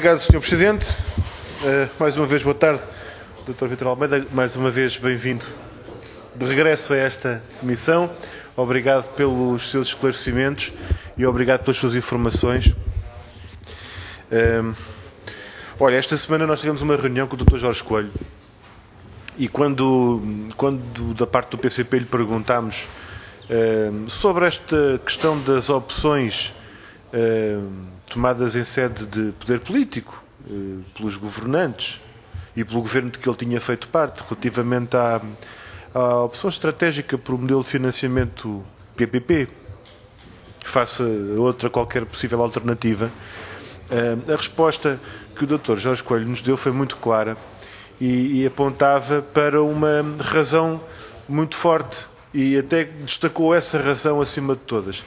Obrigado, Sr. Presidente. Mais uma vez, boa tarde, Dr. Vítor Almeida. Mais uma vez, bem-vindo de regresso a esta comissão. Obrigado pelos seus esclarecimentos e obrigado pelas suas informações. Olha, esta semana nós tivemos uma reunião com o Dr. Jorge Coelho e quando da parte do PCP lhe perguntámos sobre esta questão das opções tomadas em sede de poder político pelos governantes e pelo governo de que ele tinha feito parte, relativamente à opção estratégica por um modelo de financiamento PPP, face a outra qualquer possível alternativa, a resposta que o Dr. Jorge Coelho nos deu foi muito clara e apontava para uma razão muito forte e até destacou essa razão acima de todas.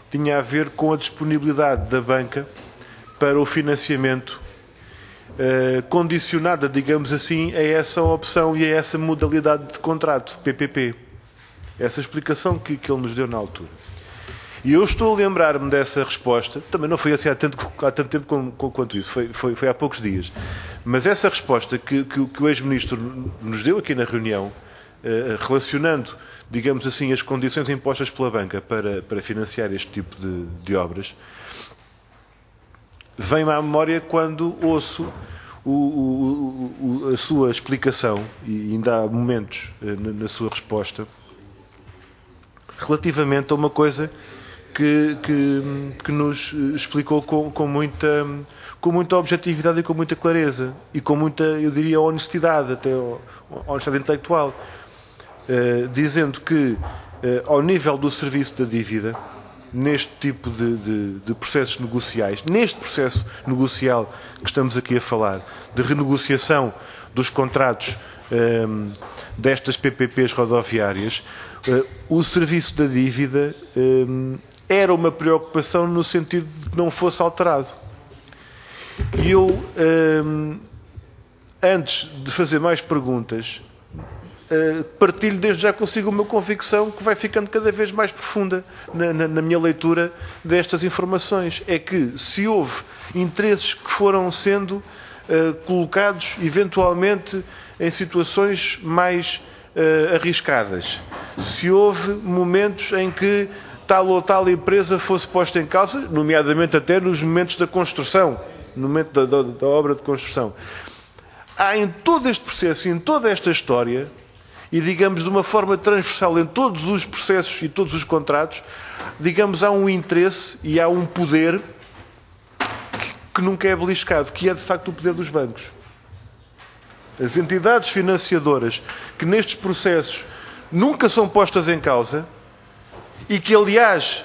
Tinha a ver com a disponibilidade da banca para o financiamento condicionada, digamos assim, a essa opção e a essa modalidade de contrato, PPP. Essa explicação que ele nos deu na altura. E eu estou a lembrar-me dessa resposta, também não foi assim há tanto tempo quanto isso, foi há poucos dias, mas essa resposta que o ex-ministro nos deu aqui na reunião, relacionando, digamos assim, as condições impostas pela banca para financiar este tipo de obras, vem-me à memória quando ouço a sua explicação, e ainda há momentos na sua resposta, relativamente a uma coisa que nos explicou com muita objetividade e com muita clareza e com muita, eu diria, honestidade, até honestidade intelectual, dizendo que ao nível do serviço da dívida, neste tipo de processos negociais, neste processo negocial que estamos aqui a falar, de renegociação dos contratos destas PPPs rodoviárias, o serviço da dívida era uma preocupação no sentido de que não fosse alterado. E eu, antes de fazer mais perguntas, partilho desde já consigo uma convicção que vai ficando cada vez mais profunda na minha leitura destas informações. É que se houve interesses que foram sendo colocados eventualmente em situações mais arriscadas, se houve momentos em que tal ou tal empresa fosse posta em causa, nomeadamente até nos momentos da construção, no momento da obra de construção, há em todo este processo, em toda esta história, e digamos de uma forma transversal em todos os processos e todos os contratos, digamos, há um interesse e há um poder que nunca é beliscado, que é de facto o poder dos bancos. As entidades financiadoras que nestes processos nunca são postas em causa e que, aliás,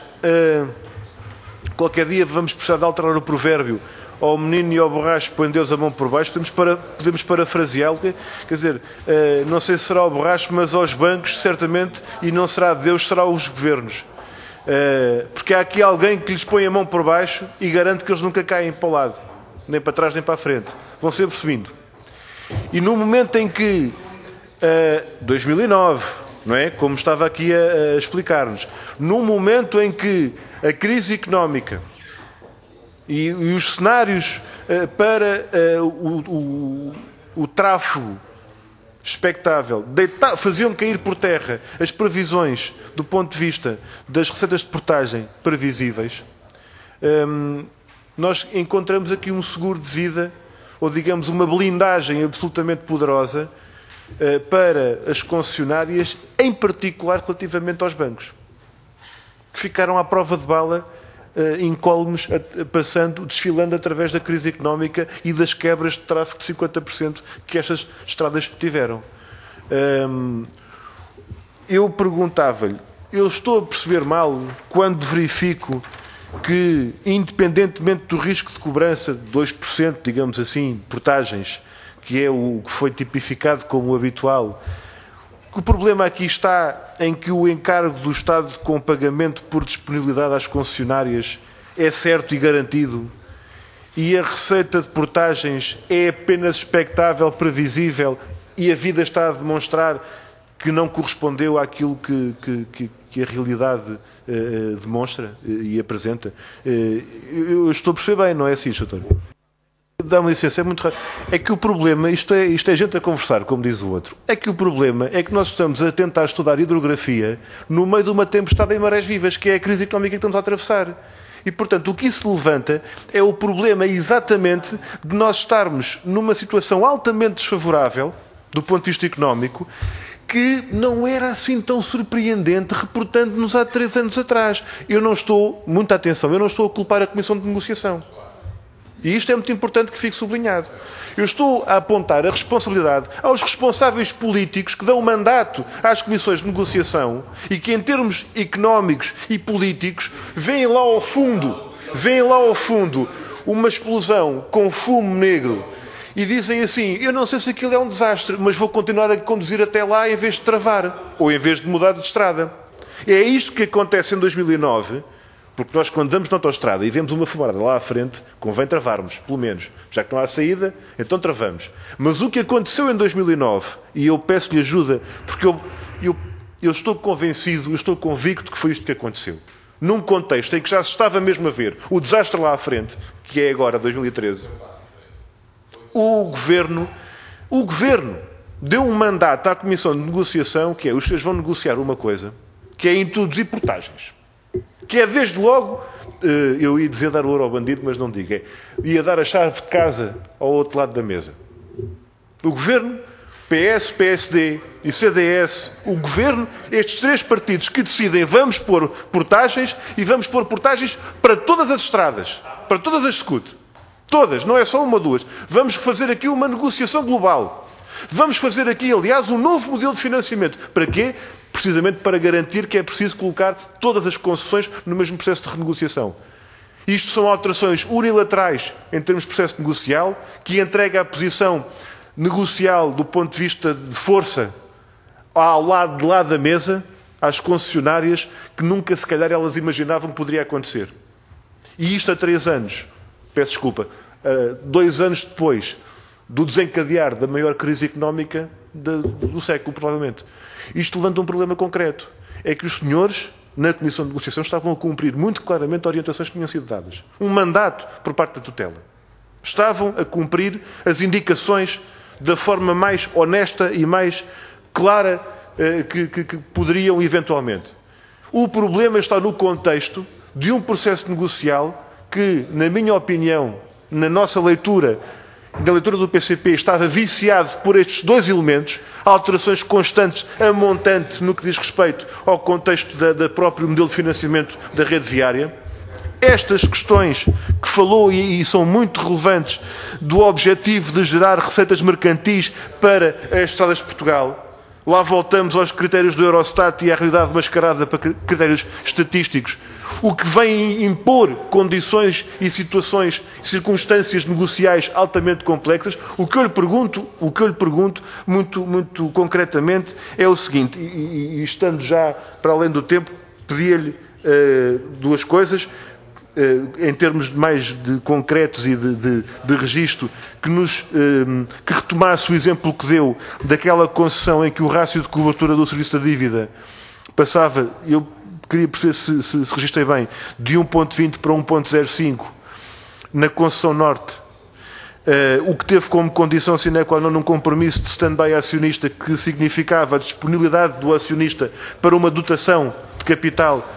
qualquer dia vamos precisar de alterar o provérbio: ao menino e ao borracho põe Deus a mão por baixo, podemos parafraseá-lo, quer dizer, não sei se será o borracho, mas aos bancos, certamente, e não será Deus, será os governos. Porque há aqui alguém que lhes põe a mão por baixo e garante que eles nunca caem para o lado, nem para trás nem para a frente. Vão sempre subindo. E no momento em que, 2009, não é? Como estava aqui a explicar-nos, no momento em que a crise económica e os cenários para o tráfego expectável faziam cair por terra as previsões do ponto de vista das receitas de portagem previsíveis, nós encontramos aqui um seguro de vida, ou digamos uma blindagem absolutamente poderosa para as concessionárias, em particular relativamente aos bancos, que ficaram à prova de bala, incólumes, desfilando através da crise económica e das quebras de tráfego de 50% que estas estradas tiveram. Eu perguntava-lhe, eu estou a perceber mal quando verifico que, independentemente do risco de cobrança de 2%, digamos assim, portagens, que é o que foi tipificado como habitual, que o problema aqui está em que o encargo do Estado com pagamento por disponibilidade às concessionárias é certo e garantido e a receita de portagens é apenas expectável, previsível, e a vida está a demonstrar que não correspondeu àquilo que a realidade demonstra e apresenta. Eu estou a perceber bem, não é assim, Sr. Doutor? Dá-me licença, é muito raro. É que o problema, isto é gente a conversar, como diz o outro, é que o problema é que nós estamos a tentar estudar hidrografia no meio de uma tempestade em marés vivas, que é a crise económica que estamos a atravessar. E, portanto, o que isso levanta é o problema exatamente de nós estarmos numa situação altamente desfavorável, do ponto de vista económico, que não era assim tão surpreendente, reportando-nos há 3 anos atrás. Eu não estou, muita atenção, eu não estou a culpar a Comissão de Negociação. E isto é muito importante que fique sublinhado. Eu estou a apontar a responsabilidade aos responsáveis políticos que dão mandato às comissões de negociação e que, em termos económicos e políticos, veem lá ao fundo uma explosão com fumo negro e dizem assim: eu não sei se aquilo é um desastre, mas vou continuar a conduzir até lá em vez de travar ou em vez de mudar de estrada. É isto que acontece em 2009. Porque nós, quando vamos na autoestrada e vemos uma fumarada lá à frente, convém travarmos, pelo menos. Já que não há saída, então travamos. Mas o que aconteceu em 2009, e eu peço-lhe ajuda, porque eu estou convencido, eu estou convicto que foi isto que aconteceu. Num contexto em que já se estava mesmo a ver o desastre lá à frente, que é agora 2013, o Governo deu um mandato à Comissão de Negociação, que é: os senhores vão negociar uma coisa, que é introduzir portagens. Que é, desde logo, eu ia dizer dar ouro ao bandido, mas não digo, ia dar a chave de casa ao outro lado da mesa. O Governo, PS, PSD e CDS, o Governo, estes 3 partidos que decidem: vamos pôr portagens, e vamos pôr portagens para todas as estradas, para todas as SCUT. Todas, não é só uma ou duas. Vamos fazer aqui uma negociação global. Vamos fazer aqui, aliás, um novo modelo de financiamento. Para quê? Precisamente para garantir que é preciso colocar todas as concessões no mesmo processo de renegociação. Isto são alterações unilaterais em termos de processo negocial, que entrega a posição negocial do ponto de vista de força ao lado de lá da mesa às concessionárias, que nunca se calhar elas imaginavam que poderia acontecer. E isto há 3 anos, peço desculpa, 2 anos depois do desencadear da maior crise económica do século, provavelmente. Isto levanta um problema concreto. É que os senhores, na Comissão de Negociação, estavam a cumprir muito claramente orientações que tinham sido dadas. Um mandato por parte da tutela. Estavam a cumprir as indicações da forma mais honesta e mais clara que poderiam eventualmente. O problema está no contexto de um processo negocial que, na minha opinião, na nossa leitura, na leitura do PCP, estava viciado por estes 2 elementos: alterações constantes a montante no que diz respeito ao contexto da próprio modelo de financiamento da rede viária. Estas questões que falou, e são muito relevantes, do objetivo de gerar receitas mercantis para as estradas de Portugal. Lá voltamos aos critérios do Eurostat e à realidade mascarada para critérios estatísticos. O que vem impor condições e situações, circunstâncias negociais altamente complexas. O que eu lhe pergunto muito concretamente é o seguinte, e estando já para além do tempo, pedia-lhe 2 coisas, em termos mais de concretos e de registro, que retomasse o exemplo que deu daquela concessão em que o rácio de cobertura do serviço da dívida passava, eu queria perceber se registrei bem, de 1.20 para 1.05 na concessão norte, o que teve como condição sine qua non um compromisso de stand-by acionista, que significava a disponibilidade do acionista para uma dotação de capital,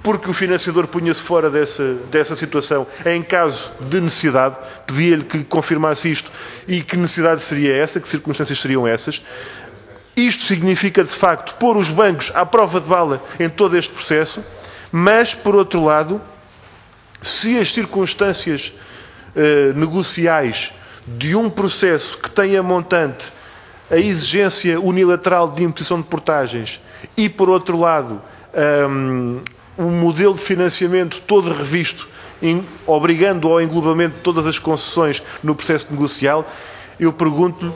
porque o financiador punha-se fora dessa situação em caso de necessidade. Pedia-lhe que confirmasse isto e que necessidade seria essa, que circunstâncias seriam essas. Isto significa, de facto, pôr os bancos à prova de bala em todo este processo, mas, por outro lado, se as circunstâncias negociais de um processo que tem a montante a exigência unilateral de imposição de portagens e, por outro lado, um modelo de financiamento todo revisto, obrigando ao englobamento de todas as concessões no processo negocial, eu pergunto-lhe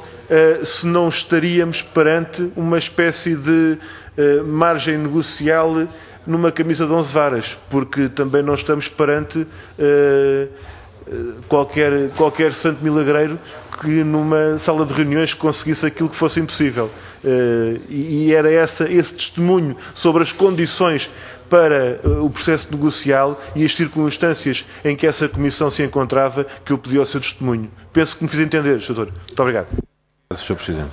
se não estaríamos perante uma espécie de margem negocial numa camisa de 11 varas, porque também não estamos perante qualquer santo milagreiro que numa sala de reuniões conseguisse aquilo que fosse impossível. E era esse testemunho sobre as condições para o processo negocial e as circunstâncias em que essa comissão se encontrava que eu pedi ao seu testemunho. Penso que me fiz entender, Sr. Muito obrigado. Sr. Presidente.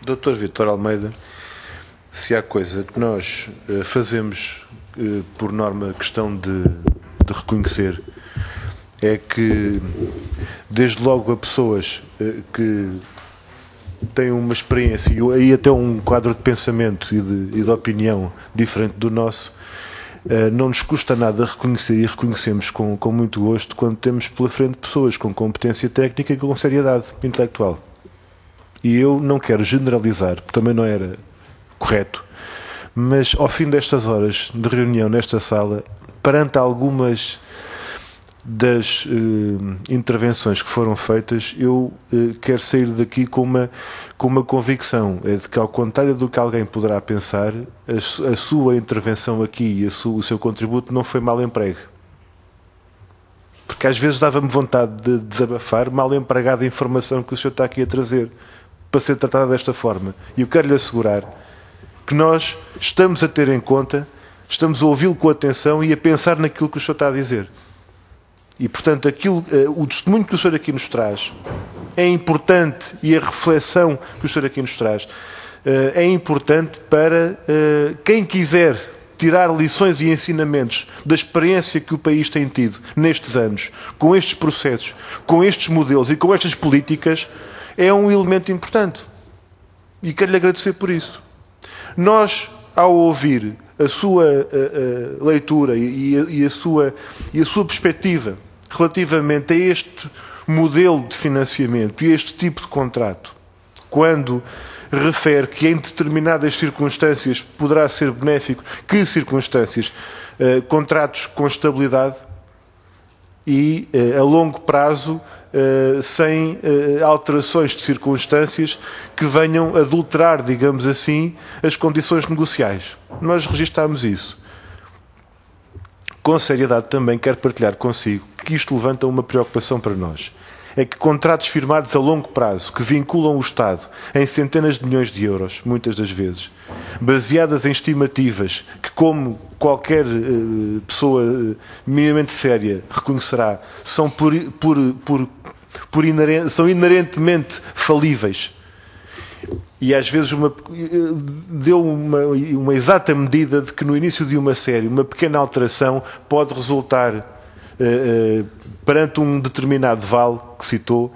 Dr. Vítor Almeida, se há coisa que nós fazemos por norma questão de reconhecer, é que desde logo a pessoas que têm uma experiência e até um quadro de pensamento e de opinião diferente do nosso, não nos custa nada reconhecer, e reconhecemos com muito gosto quando temos pela frente pessoas com competência técnica e com seriedade intelectual. E eu não quero generalizar, porque também não era correto, mas ao fim destas horas de reunião nesta sala, perante algumas das intervenções que foram feitas, eu quero sair daqui com uma convicção, é de que, ao contrário do que alguém poderá pensar, a sua intervenção aqui e o seu contributo não foi mal emprego. Porque às vezes dava-me vontade de desabafar mal empregada a informação que o senhor está aqui a trazer, para ser tratada desta forma. E eu quero lhe assegurar que nós estamos a ter em conta, estamos a ouvi-lo com atenção e a pensar naquilo que o senhor está a dizer. E, portanto, o testemunho que o senhor aqui nos traz é importante, e a reflexão que o senhor aqui nos traz é importante para quem quiser tirar lições e ensinamentos da experiência que o país tem tido nestes anos, com estes processos, com estes modelos e com estas políticas, é um elemento importante. E quero-lhe agradecer por isso. Nós, ao ouvir a sua leitura e a sua perspectiva relativamente a este modelo de financiamento e este tipo de contrato, quando refere que em determinadas circunstâncias poderá ser benéfico, que circunstâncias? Contratos com estabilidade e a longo prazo, sem alterações de circunstâncias que venham adulterar, digamos assim, as condições negociais. Nós registámos isso. Com seriedade também quero partilhar consigo que isto levanta uma preocupação para nós. É que contratos firmados a longo prazo, que vinculam o Estado em centenas de milhões de euros, muitas das vezes, baseadas em estimativas que, como qualquer pessoa minimamente séria reconhecerá, são são inerentemente falíveis. E às vezes deu uma exata medida de que no início de uma série, uma pequena alteração pode resultar, perante um determinado vale que citou,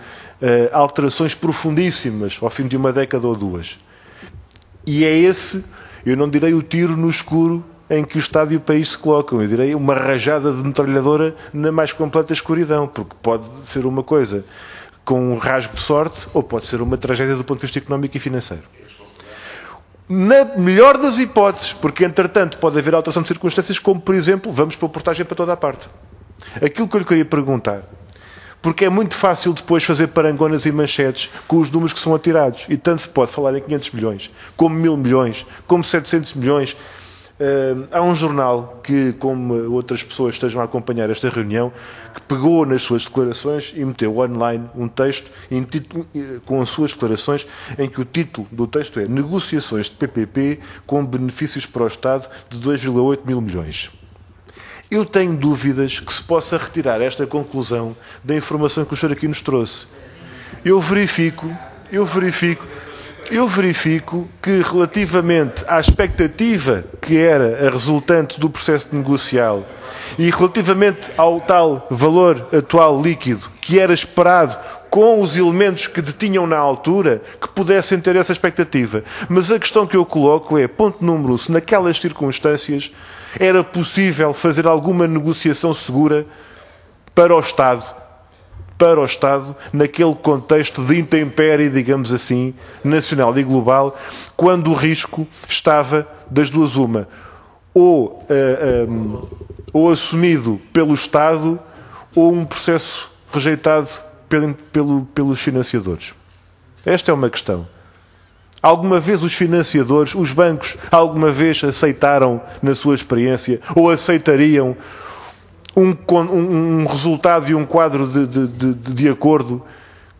alterações profundíssimas ao fim de uma década ou duas. E é esse, eu não direi o tiro no escuro em que o Estado e o país se colocam, eu direi uma rajada de metralhadora na mais completa escuridão, porque pode ser uma coisa com um rasgo de sorte ou pode ser uma tragédia do ponto de vista económico e financeiro. Na melhor das hipóteses, porque entretanto pode haver alteração de circunstâncias, como por exemplo, vamos pôr portagem para toda a parte. Aquilo que eu lhe queria perguntar, porque é muito fácil depois fazer parangonas e manchetes com os números que são atirados, e tanto se pode falar em 500 milhões, como 1000 milhões, como 700 milhões. Há um jornal que, como outras pessoas estejam a acompanhar esta reunião, que pegou nas suas declarações e meteu online um texto com as suas declarações, em que o título do texto é Negociações de PPP com benefícios para o Estado de 2,8 mil milhões. Eu tenho dúvidas que se possa retirar esta conclusão da informação que o senhor aqui nos trouxe. Eu verifico que, relativamente à expectativa que era a resultante do processo negocial e relativamente ao tal valor atual líquido que era esperado com os elementos que detinham na altura, que pudessem ter essa expectativa. Mas a questão que eu coloco é, ponto número 1, se naquelas circunstâncias era possível fazer alguma negociação segura para o Estado, naquele contexto de intempérie, digamos assim, nacional e global, quando o risco estava das duas uma, ou assumido pelo Estado, ou um processo rejeitado pelos financiadores. Esta é uma questão. Alguma vez os financiadores, os bancos, alguma vez aceitaram, na sua experiência, ou aceitariam um resultado e um quadro de acordo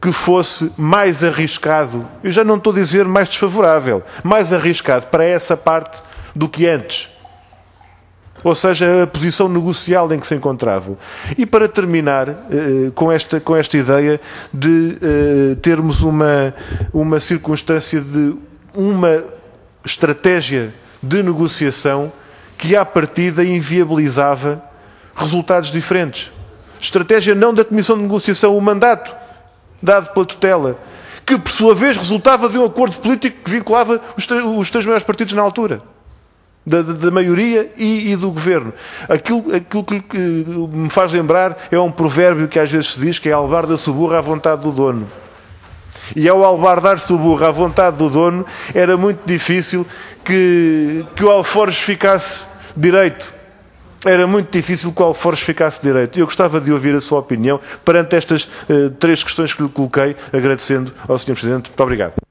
que fosse mais arriscado, eu já não estou a dizer mais desfavorável, mais arriscado para essa parte do que antes? ou seja, a posição negocial em que se encontravam. E para terminar com esta ideia de termos uma circunstância de uma estratégia de negociação que à partida inviabilizava resultados diferentes. Estratégia não da Comissão de Negociação, o mandato dado pela tutela, que por sua vez resultava de um acordo político que vinculava os três maiores partidos na altura, da maioria e do governo. Aquilo que me faz lembrar é um provérbio que às vezes se diz, que é albarda-se o burro à vontade do dono. E ao albardar-se o burro à vontade do dono, era muito difícil que o alforje ficasse direito. Era muito difícil que o alforje ficasse direito. Eu gostava de ouvir a sua opinião perante estas 3 questões que lhe coloquei, agradecendo ao Sr. Presidente. Muito obrigado.